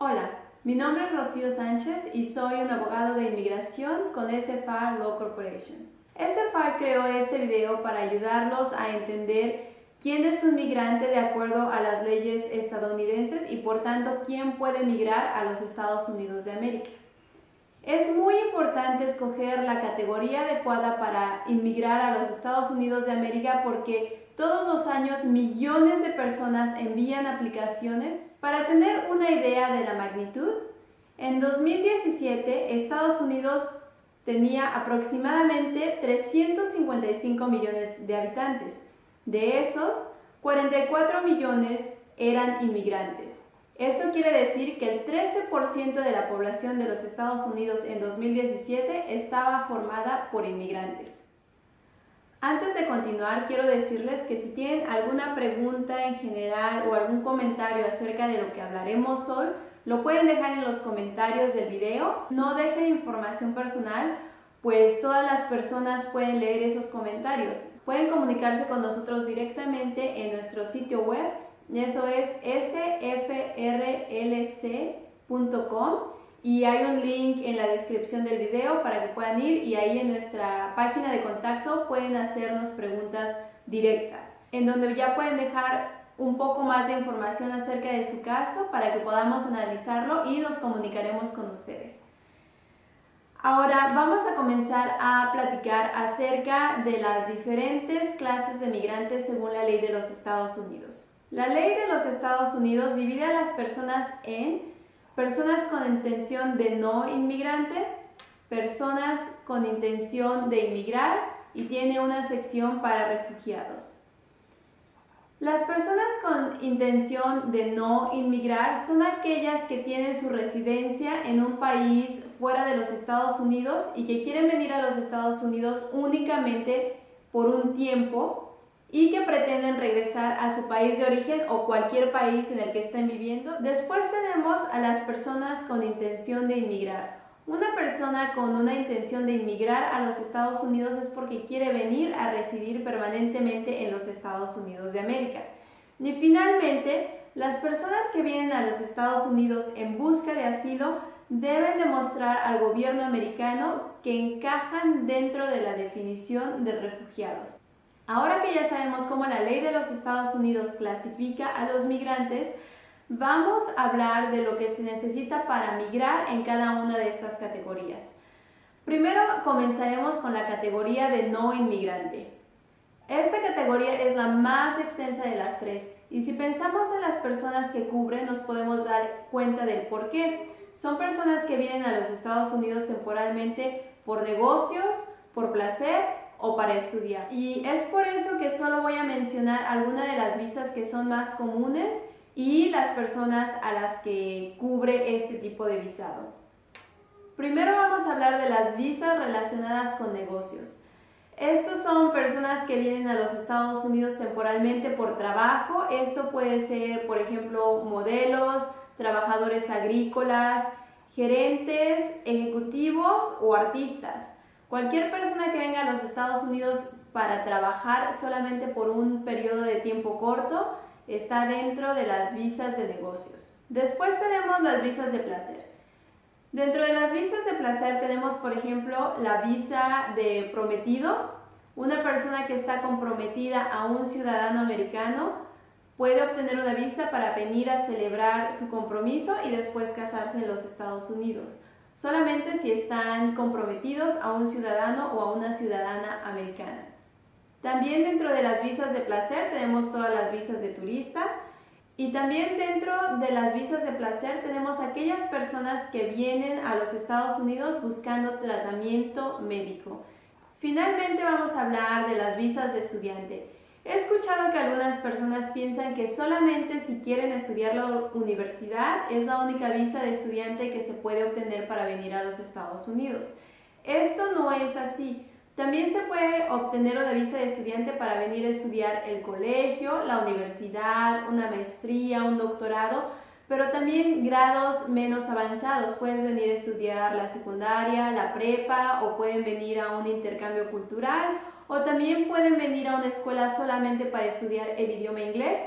Hola, mi nombre es Rocío Sánchez y soy un abogado de inmigración con SFR Law Corporation. SFR creó este video para ayudarlos a entender quién es un migrante de acuerdo a las leyes estadounidenses y por tanto quién puede migrar a los Estados Unidos de América. Es muy importante escoger la categoría adecuada para inmigrar a los Estados Unidos de América porque todos los años millones de personas envían aplicaciones. Para tener una idea de la magnitud, en 2017 Estados Unidos tenía aproximadamente 355 millones de habitantes. De esos, 44 millones eran inmigrantes. Esto quiere decir que el 13% de la población de los Estados Unidos en 2017 estaba formada por inmigrantes. Antes de continuar, quiero decirles que si tienen alguna pregunta en general o algún comentario acerca de lo que hablaremos hoy, lo pueden dejar en los comentarios del video. No dejen información personal, pues todas las personas pueden leer esos comentarios. Pueden comunicarse con nosotros directamente en nuestro sitio web, eso es sfrlc.com. Y hay un link en la descripción del video para que puedan ir y ahí en nuestra página de contacto pueden hacernos preguntas directas, en donde ya pueden dejar un poco más de información acerca de su caso para que podamos analizarlo y nos comunicaremos con ustedes. Ahora vamos a comenzar a platicar acerca de las diferentes clases de migrantes según la ley de los Estados Unidos. La ley de los Estados Unidos divide a las personas en personas con intención de no inmigrante, personas con intención de inmigrar y tiene una sección para refugiados. Las personas con intención de no inmigrar son aquellas que tienen su residencia en un país fuera de los Estados Unidos y que quieren venir a los Estados Unidos únicamente por un tiempo y que pretenden regresar a su país de origen o cualquier país en el que estén viviendo. Después tenemos a las personas con intención de inmigrar. Una persona con una intención de inmigrar a los Estados Unidos es porque quiere venir a residir permanentemente en los Estados Unidos de América. Y finalmente, las personas que vienen a los Estados Unidos en busca de asilo deben demostrar al gobierno americano que encajan dentro de la definición de refugiados. Ahora que ya sabemos cómo la ley de los Estados Unidos clasifica a los migrantes, vamos a hablar de lo que se necesita para migrar en cada una de estas categorías. Primero comenzaremos con la categoría de no inmigrante. Esta categoría es la más extensa de las tres y si pensamos en las personas que cubre nos podemos dar cuenta del por qué. Son personas que vienen a los Estados Unidos temporalmente por negocios, por placer o para estudiar. Y es por eso que solo voy a mencionar algunas de las visas que son más comunes y las personas a las que cubre este tipo de visado. Primero vamos a hablar de las visas relacionadas con negocios. Estos son personas que vienen a los Estados Unidos temporalmente por trabajo. Esto puede ser, por ejemplo, modelos, trabajadores agrícolas, gerentes, ejecutivos o artistas. Cualquier persona que venga a los Estados Unidos para trabajar solamente por un periodo de tiempo corto está dentro de las visas de negocios. Después tenemos las visas de placer. Dentro de las visas de placer tenemos, por ejemplo, la visa de prometido. Una persona que está comprometida a un ciudadano americano puede obtener una visa para venir a celebrar su compromiso y después casarse en los Estados Unidos. Solamente si están comprometidos a un ciudadano o a una ciudadana americana. También dentro de las visas de placer tenemos todas las visas de turista y también dentro de las visas de placer tenemos aquellas personas que vienen a los Estados Unidos buscando tratamiento médico. Finalmente vamos a hablar de las visas de estudiante. He escuchado que algunas personas piensan que solamente si quieren estudiar la universidad es la única visa de estudiante que se puede obtener para venir a los Estados Unidos. Esto no es así. También se puede obtener una visa de estudiante para venir a estudiar el colegio, la universidad, una maestría, un doctorado, pero también grados menos avanzados. Puedes venir a estudiar la secundaria, la prepa o pueden venir a un intercambio cultural o también pueden venir a una escuela solamente para estudiar el idioma inglés.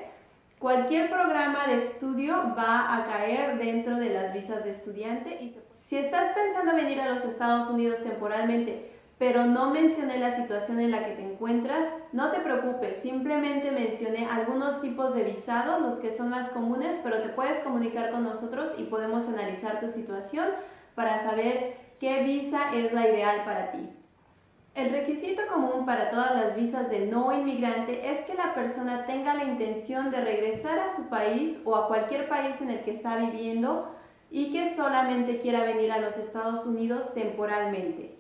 Cualquier programa de estudio va a caer dentro de las visas de estudiante. Y si estás pensando venir a los Estados Unidos temporalmente, pero no mencioné la situación en la que te encuentras, no te preocupes, simplemente mencioné algunos tipos de visados, los que son más comunes, pero te puedes comunicar con nosotros y podemos analizar tu situación para saber qué visa es la ideal para ti. El requisito común para todas las visas de no inmigrante es que la persona tenga la intención de regresar a su país o a cualquier país en el que está viviendo y que solamente quiera venir a los Estados Unidos temporalmente.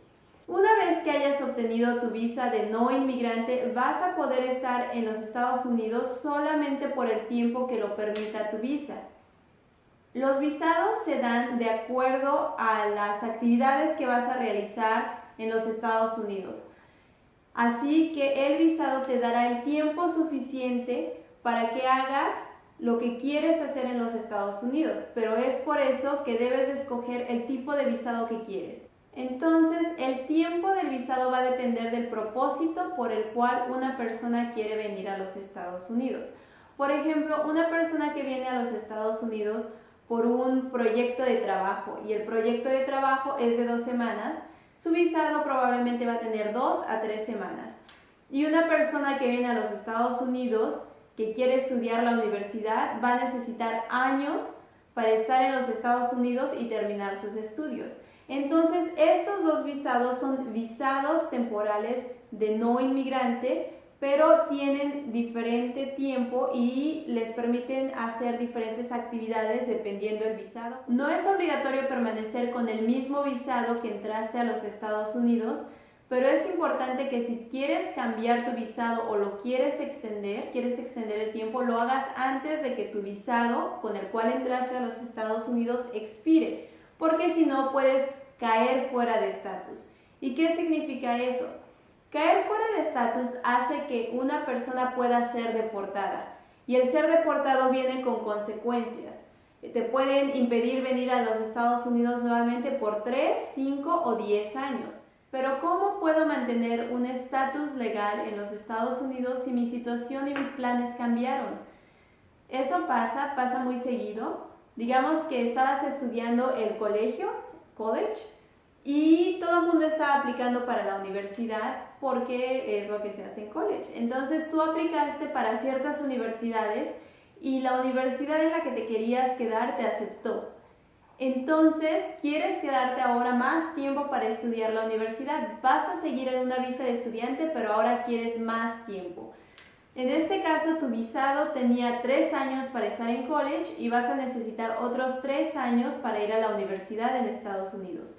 Una vez que hayas obtenido tu visa de no inmigrante, vas a poder estar en los Estados Unidos solamente por el tiempo que lo permita tu visa. Los visados se dan de acuerdo a las actividades que vas a realizar en los Estados Unidos. Así que el visado te dará el tiempo suficiente para que hagas lo que quieres hacer en los Estados Unidos, pero es por eso que debes de escoger el tipo de visado que quieres. Entonces, el tiempo del visado va a depender del propósito por el cual una persona quiere venir a los Estados Unidos. Por ejemplo, una persona que viene a los Estados Unidos por un proyecto de trabajo y el proyecto de trabajo es de 2 semanas, su visado probablemente va a tener 2 a 3 semanas. Y una persona que viene a los Estados Unidos que quiere estudiar la universidad va a necesitar años para estar en los Estados Unidos y terminar sus estudios. Entonces, estos dos visados son visados temporales de no inmigrante, pero tienen diferente tiempo y les permiten hacer diferentes actividades dependiendo del visado. No es obligatorio permanecer con el mismo visado que entraste a los Estados Unidos, pero es importante que si quieres cambiar tu visado o lo quieres extender el tiempo, lo hagas antes de que tu visado con el cual entraste a los Estados Unidos expire, porque si no puedes caer fuera de estatus. ¿Y qué significa eso? Caer fuera de estatus hace que una persona pueda ser deportada, y el ser deportado viene con consecuencias. Te pueden impedir venir a los Estados Unidos nuevamente por 3, 5 o 10 años. Pero ¿cómo puedo mantener un estatus legal en los Estados Unidos si mi situación y mis planes cambiaron? Eso pasa muy seguido. Digamos que estabas estudiando el college, y todo el mundo estaba aplicando para la universidad porque es lo que se hace en college. Entonces tú aplicaste para ciertas universidades y la universidad en la que te querías quedar te aceptó. Entonces, quieres quedarte ahora más tiempo para estudiar la universidad. Vas a seguir en una visa de estudiante, pero ahora quieres más tiempo. En este caso, tu visado tenía 3 años para estar en college y vas a necesitar otros 3 años para ir a la universidad en Estados Unidos.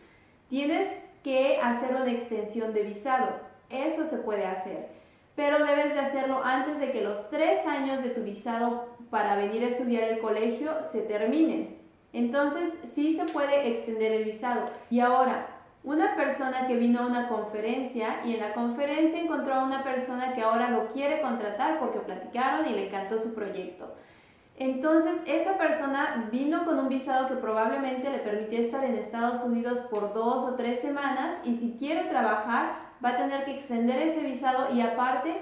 Tienes que hacer una extensión de visado. Eso se puede hacer, pero debes de hacerlo antes de que los 3 años de tu visado para venir a estudiar el colegio se terminen. Entonces, sí se puede extender el visado. Y ahora, una persona que vino a una conferencia y en la conferencia encontró a una persona que ahora lo quiere contratar porque platicaron y le encantó su proyecto. Entonces, esa persona vino con un visado que probablemente le permitía estar en Estados Unidos por 2 o 3 semanas y si quiere trabajar va a tener que extender ese visado y aparte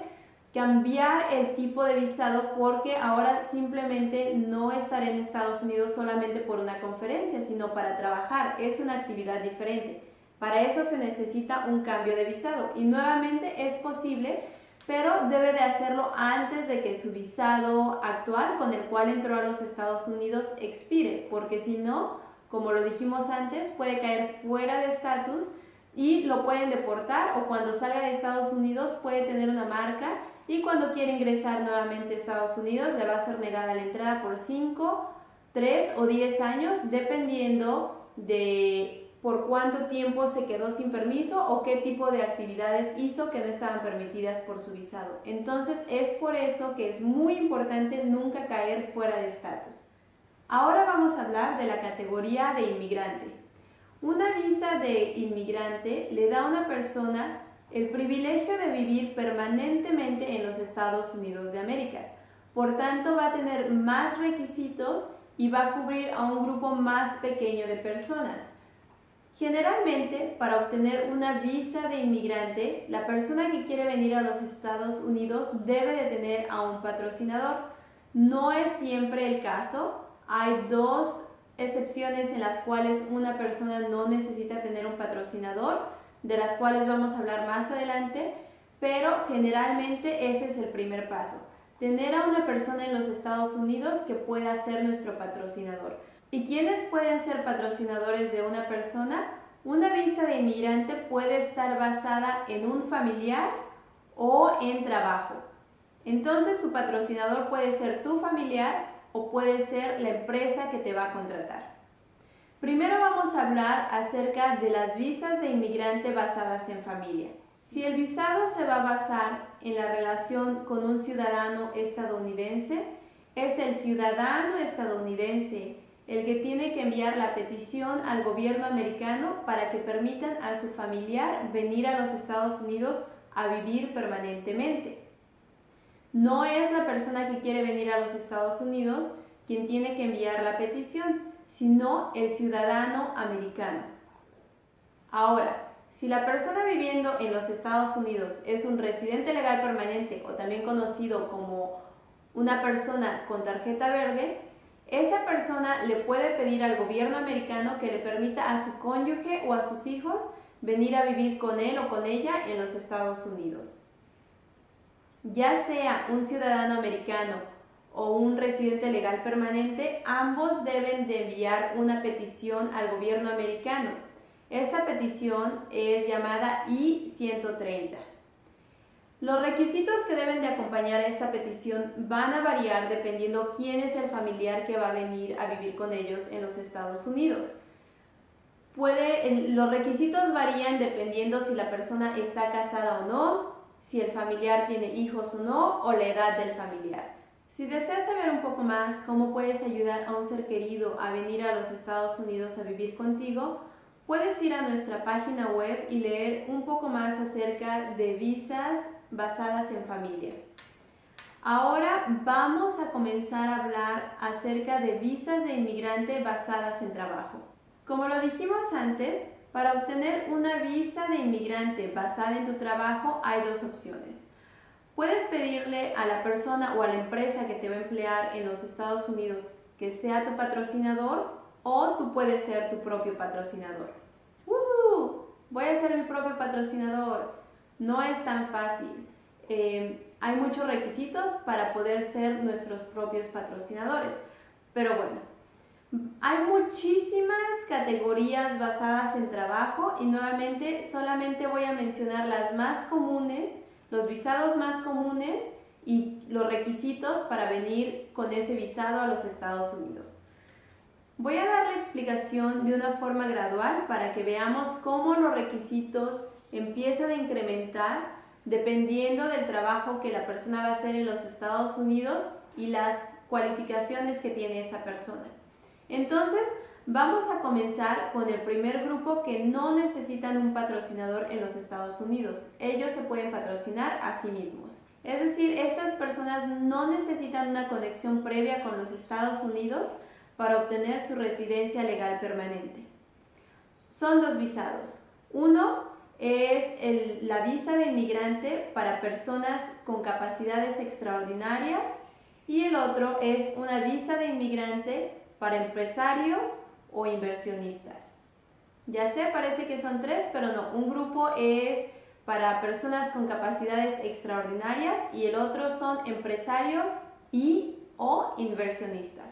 cambiar el tipo de visado porque ahora simplemente no estaré en Estados Unidos solamente por una conferencia, sino para trabajar. Es una actividad diferente. Para eso se necesita un cambio de visado y nuevamente es posible, pero debe de hacerlo antes de que su visado actual con el cual entró a los Estados Unidos expire, porque si no, como lo dijimos antes, puede caer fuera de estatus y lo pueden deportar o cuando salga de Estados Unidos puede tener una marca y cuando quiere ingresar nuevamente a Estados Unidos le va a ser negada la entrada por 5, 3 o 10 años dependiendo de por cuánto tiempo se quedó sin permiso o qué tipo de actividades hizo que no estaban permitidas por su visado. Entonces es por eso que es muy importante nunca caer fuera de estatus. Ahora vamos a hablar de la categoría de inmigrante. Una visa de inmigrante le da a una persona el privilegio de vivir permanentemente en los Estados Unidos de América. Por tanto, va a tener más requisitos y va a cubrir a un grupo más pequeño de personas. Generalmente, para obtener una visa de inmigrante, la persona que quiere venir a los Estados Unidos debe de tener a un patrocinador. No es siempre el caso. Hay dos excepciones en las cuales una persona no necesita tener un patrocinador, de las cuales vamos a hablar más adelante, pero generalmente ese es el primer paso. Tener a una persona en los Estados Unidos que pueda ser nuestro patrocinador. ¿Y quiénes pueden ser patrocinadores de una persona? Una visa de inmigrante puede estar basada en un familiar o en trabajo. Entonces tu patrocinador puede ser tu familiar o puede ser la empresa que te va a contratar. Primero vamos a hablar acerca de las visas de inmigrante basadas en familia. Si el visado se va a basar en la relación con un ciudadano estadounidense, es el ciudadano estadounidense el que tiene que enviar la petición al gobierno americano para que permitan a su familiar venir a los Estados Unidos a vivir permanentemente. No es la persona que quiere venir a los Estados Unidos quien tiene que enviar la petición, sino el ciudadano americano. Ahora, si la persona viviendo en los Estados Unidos es un residente legal permanente o también conocido como una persona con tarjeta verde, esa persona le puede pedir al gobierno americano que le permita a su cónyuge o a sus hijos venir a vivir con él o con ella en los Estados Unidos. Ya sea un ciudadano americano o un residente legal permanente, ambos deben de enviar una petición al gobierno americano. Esta petición es llamada I-130. Los requisitos que deben de acompañar a esta petición van a variar dependiendo quién es el familiar que va a venir a vivir con ellos en los Estados Unidos. Los requisitos varían dependiendo si la persona está casada o no, si el familiar tiene hijos o no, o la edad del familiar. Si deseas saber un poco más cómo puedes ayudar a un ser querido a venir a los Estados Unidos a vivir contigo, puedes ir a nuestra página web y leer un poco más acerca de visas basadas en familia. Ahora vamos a comenzar a hablar acerca de visas de inmigrante basadas en trabajo. Como lo dijimos antes, para obtener una visa de inmigrante basada en tu trabajo hay dos opciones. Puedes pedirle a la persona o a la empresa que te va a emplear en los Estados Unidos que sea tu patrocinador o tú puedes ser tu propio patrocinador. Voy a ser mi propio patrocinador. No es tan fácil. Hay muchos requisitos para poder ser nuestros propios patrocinadores. Pero bueno, hay muchísimas categorías basadas en trabajo y nuevamente solamente voy a mencionar las más comunes, los visados más comunes y los requisitos para venir con ese visado a los Estados Unidos. Voy a dar la explicación de una forma gradual para que veamos cómo los requisitos empiezan a incrementar dependiendo del trabajo que la persona va a hacer en los Estados Unidos y las cualificaciones que tiene esa persona. Entonces, vamos a comenzar con el primer grupo que no necesitan un patrocinador en los Estados Unidos. Ellos se pueden patrocinar a sí mismos. Es decir, estas personas no necesitan una conexión previa con los Estados Unidos para obtener su residencia legal permanente. Son dos visados. Uno es la visa de inmigrante para personas con capacidades extraordinarias y el otro es una visa de inmigrante para empresarios o inversionistas. Ya sé, parece que son tres, pero no. Un grupo es para personas con capacidades extraordinarias y el otro son empresarios o inversionistas.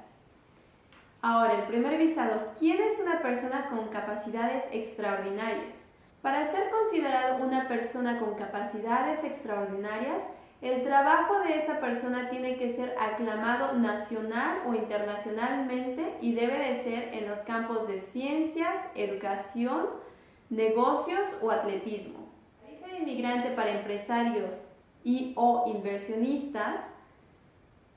Ahora, el primer visado. ¿Quién es una persona con capacidades extraordinarias? Para ser considerado una persona con capacidades extraordinarias, el trabajo de esa persona tiene que ser aclamado nacional o internacionalmente y debe de ser en los campos de ciencias, educación, negocios o atletismo. La visa de inmigrante para empresarios o inversionistas,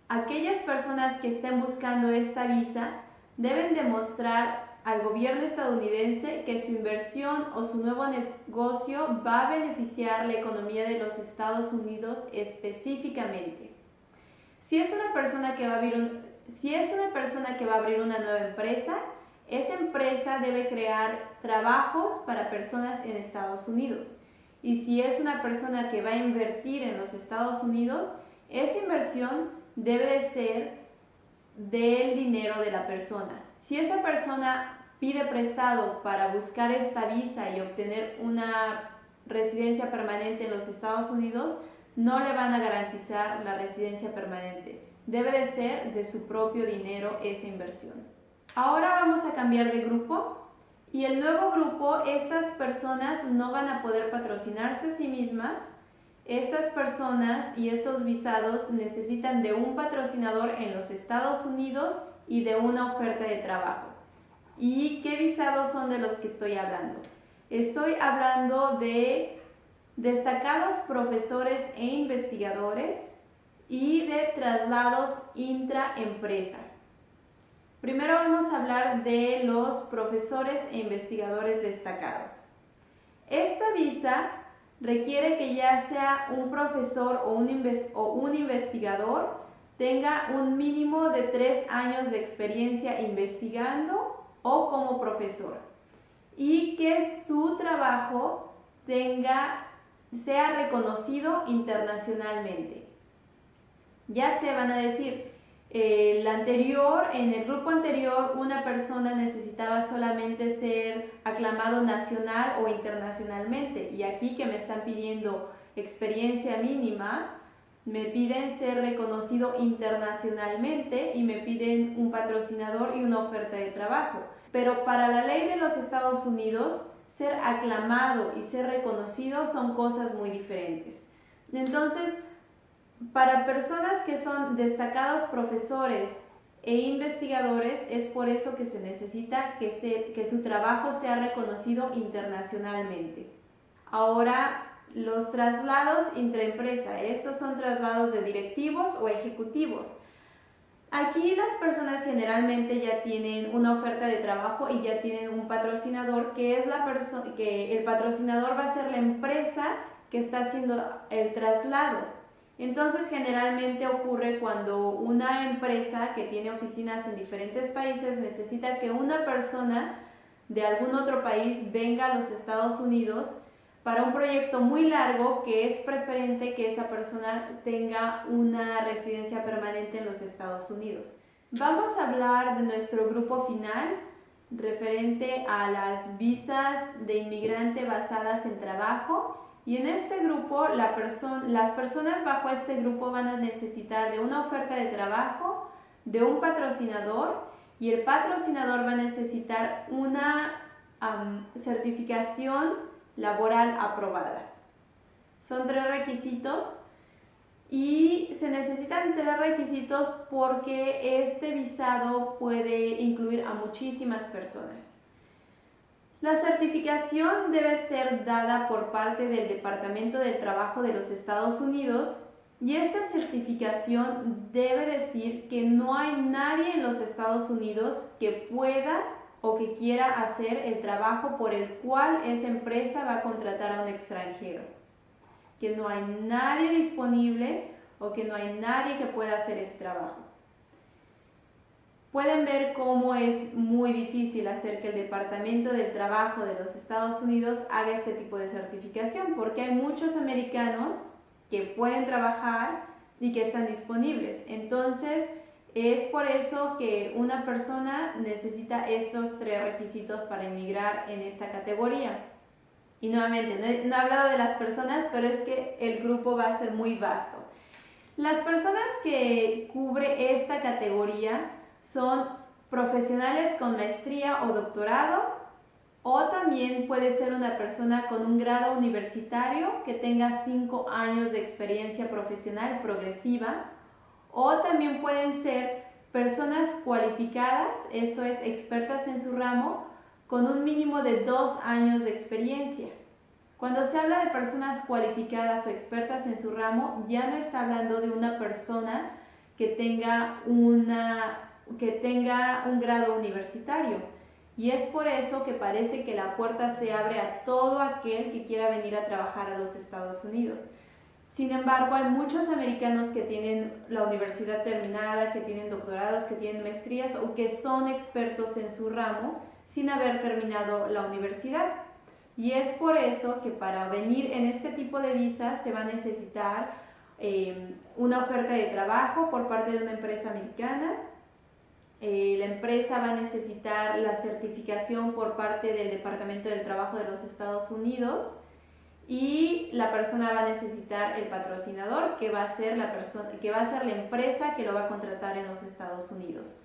aquellas personas que estén buscando esta visa deben demostrar al gobierno estadounidense que su inversión o su nuevo negocio va a beneficiar la economía de los Estados Unidos específicamente. Si es una persona que va a abrir una nueva empresa, esa empresa debe crear trabajos para personas en Estados Unidos. Y si es una persona que va a invertir en los Estados Unidos, esa inversión debe de ser del dinero de la persona. Si esa persona pide prestado para buscar esta visa y obtener una residencia permanente en los Estados Unidos, no le van a garantizar la residencia permanente. Debe de ser de su propio dinero esa inversión. Ahora vamos a cambiar de grupo. Y el nuevo grupo, estas personas no van a poder patrocinarse a sí mismas. Estas personas y estos visados necesitan de un patrocinador en los Estados Unidos y de una oferta de trabajo. ¿Y qué visados son de los que estoy hablando? Estoy hablando de destacados profesores e investigadores y de traslados intraempresa. Primero vamos a hablar de los profesores e investigadores destacados. Esta visa requiere que ya sea un profesor o un investigador tenga un mínimo de 3 años de experiencia investigando o como profesor y que su trabajo sea reconocido internacionalmente. Ya se van a decir, en el grupo anterior una persona necesitaba solamente ser aclamado nacional o internacionalmente, y aquí que me están pidiendo experiencia mínima, me piden ser reconocido internacionalmente y me piden un patrocinador y una oferta de trabajo. Pero para la ley de los Estados Unidos, ser aclamado y ser reconocido son cosas muy diferentes. Entonces, para personas que son destacados profesores e investigadores, es por eso que se necesita que su trabajo sea reconocido internacionalmente. Ahora, los traslados intraempresa. Estos son traslados de directivos o ejecutivos. Aquí las personas generalmente ya tienen una oferta de trabajo y ya tienen un patrocinador, que el patrocinador va a ser la empresa que está haciendo el traslado. Entonces, generalmente ocurre cuando una empresa que tiene oficinas en diferentes países necesita que una persona de algún otro país venga a los Estados Unidos para un proyecto muy largo, que es preferente que esa persona tenga una residencia permanente en los Estados Unidos. Vamos a hablar de nuestro grupo final referente a las visas de inmigrante basadas en trabajo. Y en este grupo, las personas bajo este grupo van a necesitar de una oferta de trabajo, de un patrocinador, y el patrocinador va a necesitar una certificación laboral aprobada. Son 3 requisitos y se necesitan 3 requisitos porque este visado puede incluir a muchísimas personas. La certificación debe ser dada por parte del Departamento del Trabajo de los Estados Unidos, y esta certificación debe decir que no hay nadie en los Estados Unidos que pueda o que quiera hacer el trabajo por el cual esa empresa va a contratar a un extranjero. Que no hay nadie disponible o que no hay nadie que pueda hacer ese trabajo. Pueden ver cómo es muy difícil hacer que el Departamento del Trabajo de los Estados Unidos haga este tipo de certificación, porque hay muchos americanos que pueden trabajar y que están disponibles. Entonces, es por eso que una persona necesita estos 3 requisitos para inmigrar en esta categoría. Y nuevamente, no he hablado de las personas, pero es que el grupo va a ser muy vasto. Las personas que cubre esta categoría son profesionales con maestría o doctorado, o también puede ser una persona con un grado universitario que tenga 5 años de experiencia profesional progresiva, o también pueden ser personas cualificadas, esto es, expertas en su ramo, con un mínimo de 2 años de experiencia. Cuando se habla de personas cualificadas o expertas en su ramo, ya no está hablando de una persona que tenga un grado universitario. Y es por eso que parece que la puerta se abre a todo aquel que quiera venir a trabajar a los Estados Unidos. Sin embargo, hay muchos americanos que tienen la universidad terminada, que tienen doctorados, que tienen maestrías o que son expertos en su ramo sin haber terminado la universidad. Y es por eso que para venir en este tipo de visas se va a necesitar una oferta de trabajo por parte de una empresa americana. La empresa va a necesitar la certificación por parte del Departamento del Trabajo de los Estados Unidos y la persona va a necesitar el patrocinador, que va a ser la empresa que lo va a contratar en los Estados Unidos.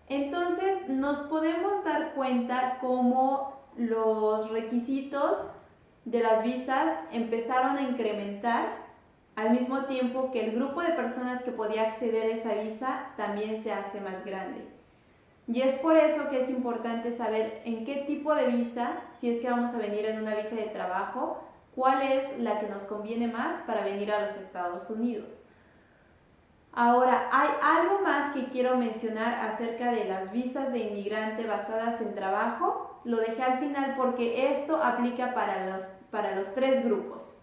Entonces nos podemos dar cuenta cómo los requisitos de las visas empezaron a incrementar al mismo tiempo que el grupo de personas que podía acceder a esa visa también se hace más grande. Y es por eso que es importante saber en qué tipo de visa, si es que vamos a venir en una visa de trabajo, cuál es la que nos conviene más para venir a los Estados Unidos. Ahora, hay algo más que quiero mencionar acerca de las visas de inmigrante basadas en trabajo. Lo dejé al final porque esto aplica para los tres grupos.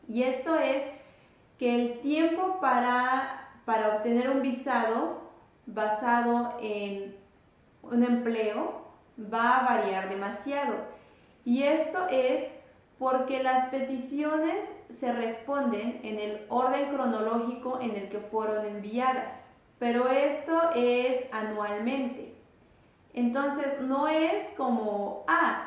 Y esto es que el tiempo para obtener un visado basado en un empleo va a variar demasiado. Y esto es porque las peticiones se responden en el orden cronológico en el que fueron enviadas, pero esto es anualmente. Entonces no es como,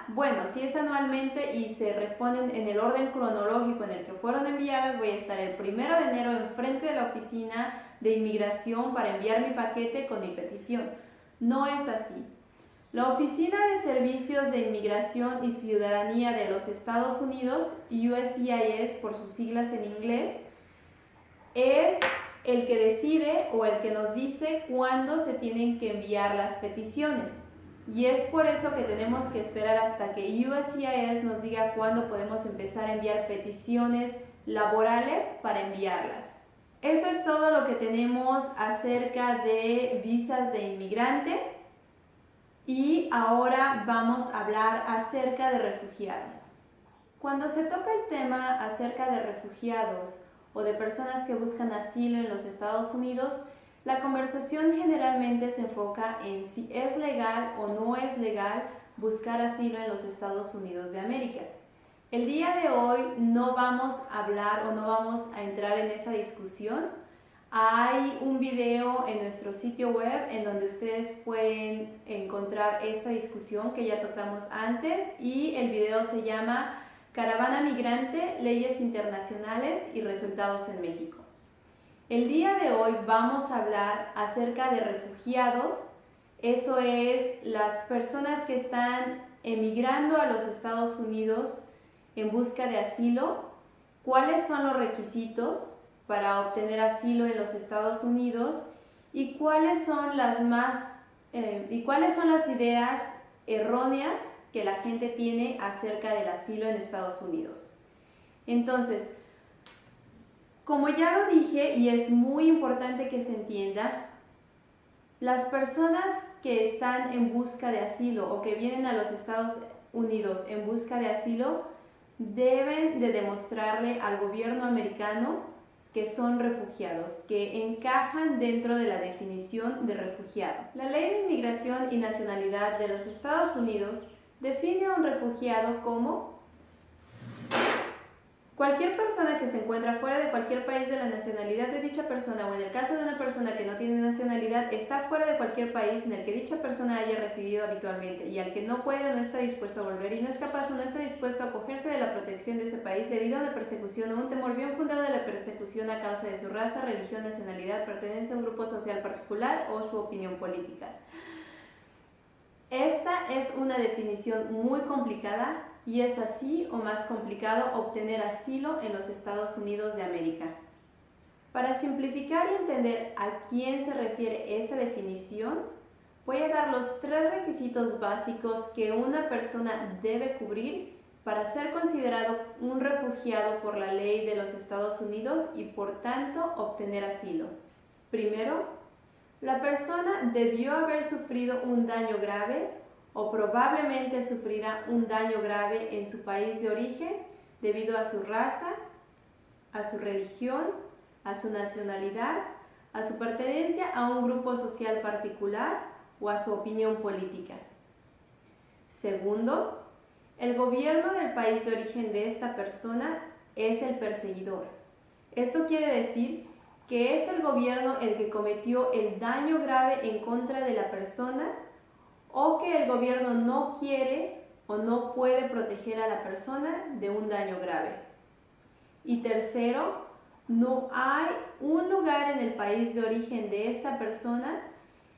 bueno, si es anualmente y se responden en el orden cronológico en el que fueron enviadas, voy a estar el 1 de enero enfrente de la oficina de inmigración para enviar mi paquete con mi petición. No es así. La Oficina de Servicios de Inmigración y Ciudadanía de los Estados Unidos, USCIS por sus siglas en inglés, es el que decide o el que nos dice cuándo se tienen que enviar las peticiones. Y es por eso que tenemos que esperar hasta que USCIS nos diga cuándo podemos empezar a enviar peticiones laborales para enviarlas. Eso es todo lo que tenemos acerca de visas de inmigrante. Y ahora vamos a hablar acerca de refugiados. Cuando se toca el tema acerca de refugiados o de personas que buscan asilo en los Estados Unidos, la conversación generalmente se enfoca en si es legal o no es legal buscar asilo en los Estados Unidos de América. El día de hoy no vamos a hablar o no vamos a entrar en esa discusión. Hay un video en nuestro sitio web en donde ustedes pueden encontrar esta discusión que ya tocamos antes y el video se llama Caravana Migrante, Leyes Internacionales y Resultados en México. El día de hoy vamos a hablar acerca de refugiados, eso es las personas que están emigrando a los Estados Unidos en busca de asilo, cuáles son los requisitos para obtener asilo en los Estados Unidos y cuáles son las ideas erróneas que la gente tiene acerca del asilo en Estados Unidos. Entonces, como ya lo dije y es muy importante que se entienda, las personas que están en busca de asilo o que vienen a los Estados Unidos en busca de asilo deben de demostrarle al gobierno americano que son refugiados, que encajan dentro de la definición de refugiado. La Ley de Inmigración y Nacionalidad de los Estados Unidos define a un refugiado como cualquier persona que se encuentra fuera de cualquier país de la nacionalidad de dicha persona o en el caso de una persona que no tiene nacionalidad está fuera de cualquier país en el que dicha persona haya residido habitualmente y al que no puede o no está dispuesto a volver y no es capaz o no está dispuesto a acogerse de la protección de ese país debido a una persecución o un temor bien fundado de la persecución a causa de su raza, religión, nacionalidad, pertenencia a un grupo social particular o su opinión política. Esta es una definición muy complicada y es así o más complicado obtener asilo en los Estados Unidos de América. Para simplificar y entender a quién se refiere esa definición, voy a dar los 3 requisitos básicos que una persona debe cubrir para ser considerado un refugiado por la ley de los Estados Unidos y por tanto obtener asilo. Primero, la persona debió haber sufrido un daño grave o probablemente sufrirá un daño grave en su país de origen debido a su raza, a su religión, a su nacionalidad, a su pertenencia a un grupo social particular o a su opinión política. Segundo, el gobierno del país de origen de esta persona es el perseguidor. Esto quiere decir que es el gobierno el que cometió el daño grave en contra de la persona o que el gobierno no quiere o no puede proteger a la persona de un daño grave. Y tercero, no hay un lugar en el país de origen de esta persona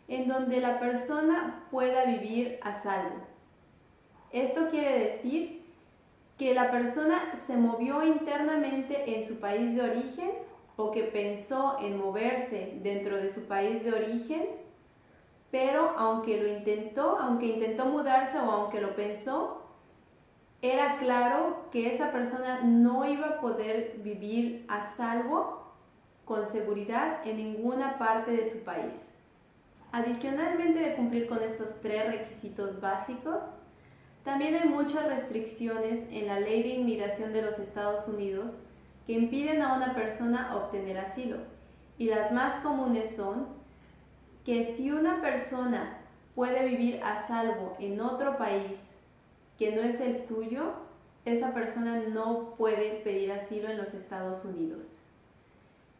en donde la persona pueda vivir a salvo. Esto quiere decir que la persona se movió internamente en su país de origen o que pensó en moverse dentro de su país de origen, pero aunque intentó mudarse o aunque lo pensó, era claro que esa persona no iba a poder vivir a salvo, con seguridad, en ninguna parte de su país. Adicionalmente de cumplir con estos 3 requisitos básicos, también hay muchas restricciones en la Ley de Inmigración de los Estados Unidos que impiden a una persona obtener asilo. Y las más comunes son que si una persona puede vivir a salvo en otro país que no es el suyo, esa persona no puede pedir asilo en los Estados Unidos.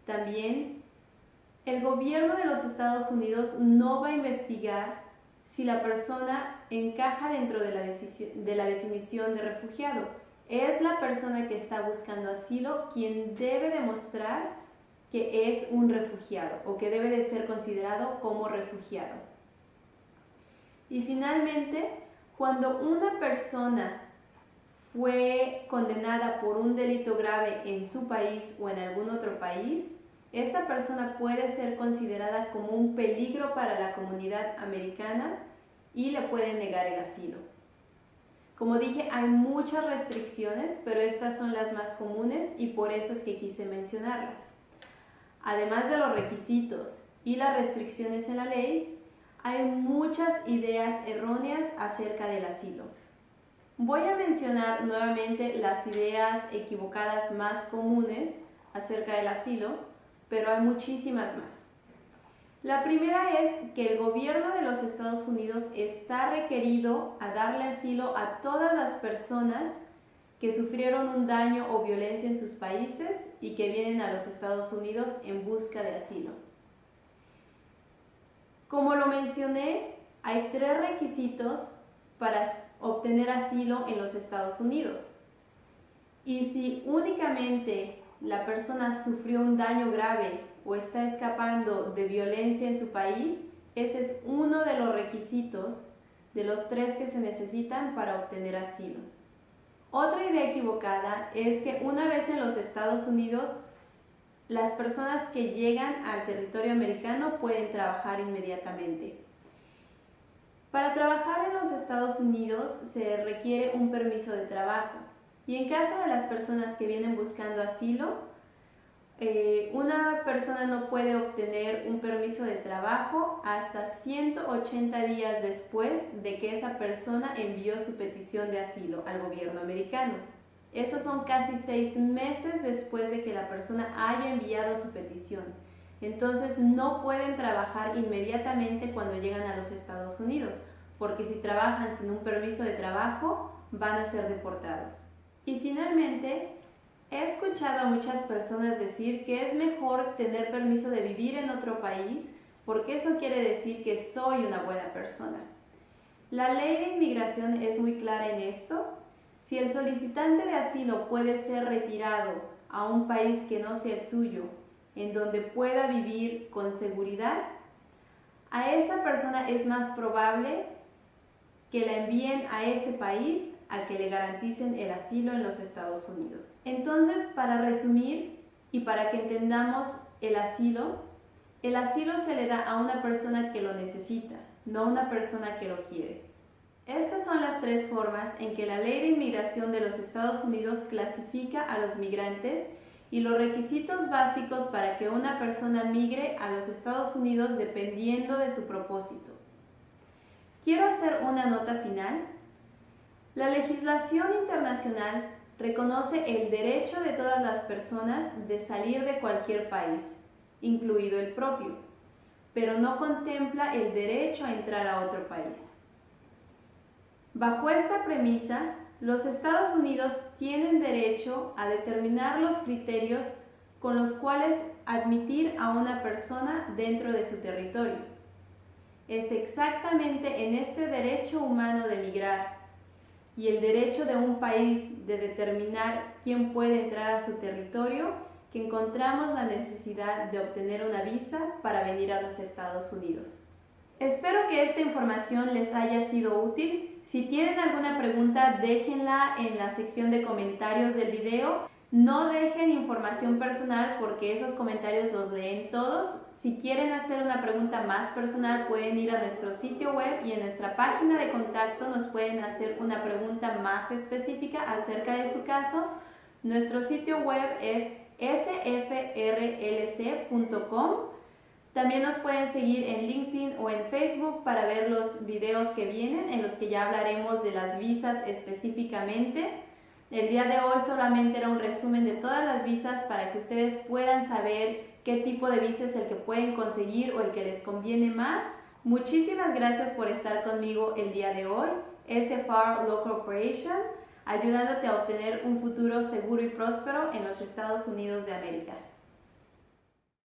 También, el gobierno de los Estados Unidos no va a investigar si la persona encaja dentro de la definición de refugiado. Es la persona que está buscando asilo quien debe demostrar que es un refugiado o que debe de ser considerado como refugiado. Y finalmente, cuando una persona fue condenada por un delito grave en su país o en algún otro país, esta persona puede ser considerada como un peligro para la comunidad americana y le pueden negar el asilo. Como dije, hay muchas restricciones, pero estas son las más comunes y por eso es que quise mencionarlas. Además de los requisitos y las restricciones en la ley, hay muchas ideas erróneas acerca del asilo. Voy a mencionar nuevamente las ideas equivocadas más comunes acerca del asilo, pero hay muchísimas más. La primera es que el gobierno de los Estados Unidos está requerido a darle asilo a todas las personas que sufrieron un daño o violencia en sus países y que vienen a los Estados Unidos en busca de asilo. Como lo mencioné, hay 3 requisitos para obtener asilo en los Estados Unidos. Y si únicamente la persona sufrió un daño grave o está escapando de violencia en su país, ese es uno de los requisitos de los 3 que se necesitan para obtener asilo. Otra idea equivocada es que una vez en los Estados Unidos, las personas que llegan al territorio americano pueden trabajar inmediatamente. Para trabajar en los Estados Unidos se requiere un permiso de trabajo y en caso de las personas que vienen buscando asilo, una persona no puede obtener un permiso de trabajo hasta 180 días después de que esa persona envió su petición de asilo al gobierno americano. Esos son casi 6 meses después de que la persona haya enviado su petición. Entonces no pueden trabajar inmediatamente cuando llegan a los Estados Unidos, porque si trabajan sin un permiso de trabajo van a ser deportados. Y finalmente, he escuchado a muchas personas decir que es mejor tener permiso de vivir en otro país porque eso quiere decir que soy una buena persona. La ley de inmigración es muy clara en esto. Si el solicitante de asilo puede ser retirado a un país que no sea el suyo, en donde pueda vivir con seguridad, a esa persona es más probable que la envíen a ese país a que le garanticen el asilo en los Estados Unidos. Entonces, para resumir y para que entendamos el asilo se le da a una persona que lo necesita, no a una persona que lo quiere. Estas son las 3 formas en que la Ley de Inmigración de los Estados Unidos clasifica a los migrantes y los requisitos básicos para que una persona migre a los Estados Unidos dependiendo de su propósito. Quiero hacer una nota final. La legislación internacional reconoce el derecho de todas las personas de salir de cualquier país, incluido el propio, pero no contempla el derecho a entrar a otro país. Bajo esta premisa, los Estados Unidos tienen derecho a determinar los criterios con los cuales admitir a una persona dentro de su territorio. Es exactamente en este derecho humano de migrar y el derecho de un país de determinar quién puede entrar a su territorio que encontramos la necesidad de obtener una visa para venir a los Estados Unidos. Espero que esta información les haya sido útil. Si tienen alguna pregunta, déjenla en la sección de comentarios del video. No dejen información personal porque esos comentarios los leen todos. Si quieren hacer una pregunta más personal, pueden ir a nuestro sitio web y en nuestra página de contacto nos pueden hacer una pregunta más específica acerca de su caso. Nuestro sitio web es sfrlc.com. También nos pueden seguir en LinkedIn o en Facebook para ver los videos que vienen, en los que ya hablaremos de las visas específicamente. El día de hoy solamente era un resumen de todas las visas para que ustedes puedan saber qué tipo de visa es el que pueden conseguir o el que les conviene más. Muchísimas gracias por estar conmigo el día de hoy. SFR Law Corporation, ayudándote a obtener un futuro seguro y próspero en los Estados Unidos de América.